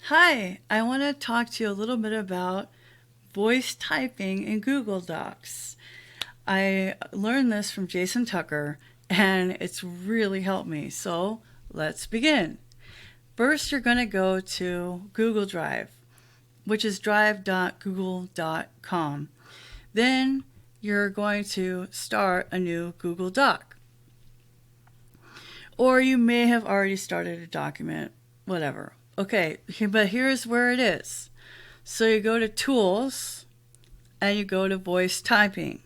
Hi, I want to talk to you a little bit about voice typing in Google Docs. I learned this from Jason Tucker and it's really helped me. So let's begin. First, you're going to go to Google Drive, which is drive.google.com. Then you're going to start a new Google Doc. Or you may have already started a document, whatever. Okay, but here's where it is. So you go to Tools and you go to Voice Typing.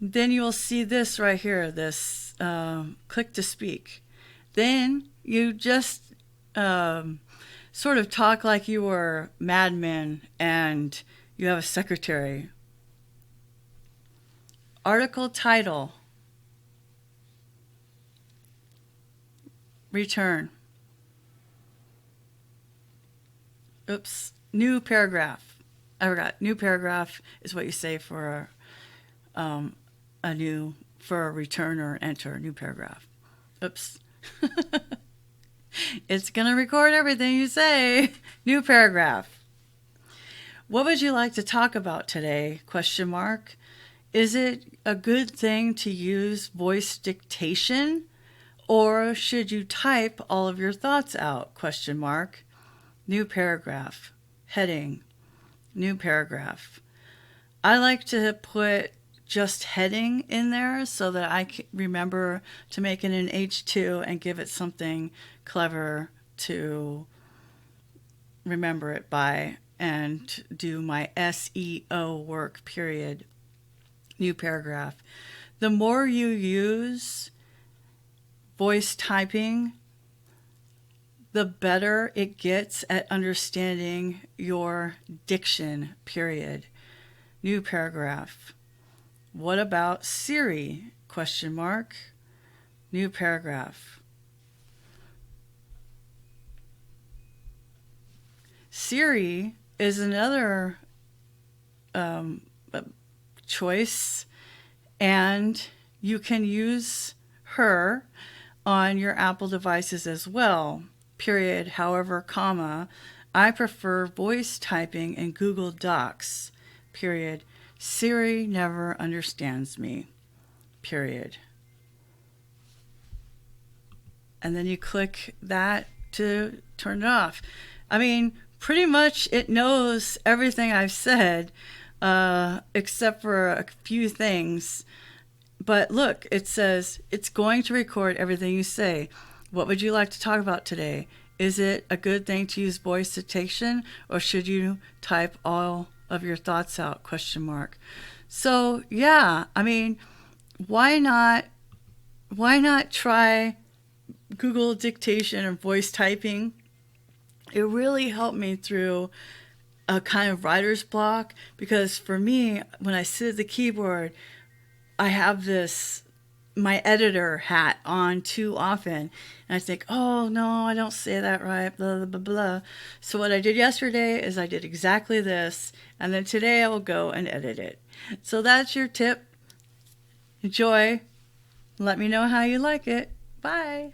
Then you will see this right here, this click to speak. Then you just sort of talk like you were Mad Men and you have a secretary. Article title. Return. Oops. New paragraph. I forgot. New paragraph is what you say for a return or enter. New paragraph. Oops. It's going to record everything you say. New paragraph. What would you like to talk about today? Question mark. Is it a good thing to use voice dictation, or should you type all of your thoughts out? Question mark. New paragraph. Heading. New paragraph. I like to put just heading in there so that I can remember to make it an H2 and give it something clever to remember it by and do my SEO work, period. New paragraph. The more you use voice typing, the better it gets at understanding your diction, period. New paragraph. What about Siri? Question mark. New paragraph. Siri is another choice, and you can use her on your Apple devices as well. Period. However, comma, I prefer voice typing in Google Docs. Period. Siri never understands me. Period. And then you click that to turn it off. I mean, pretty much it knows everything I've said, except for a few things. But look, it says it's going to record everything you say. What would you like to talk about today? Is it a good thing to use voice dictation, or should you type all of your thoughts out? Question mark. So yeah, I mean, why not try Google dictation and voice typing? It really helped me through a kind of writer's block, because for me, when I sit at the keyboard, I have my editor hat on too often. And I think, oh no, I don't say that right, blah, blah, blah, blah. So what I did yesterday is I did exactly this. And then today I will go and edit it. So that's your tip. Enjoy. Let me know how you like it. Bye.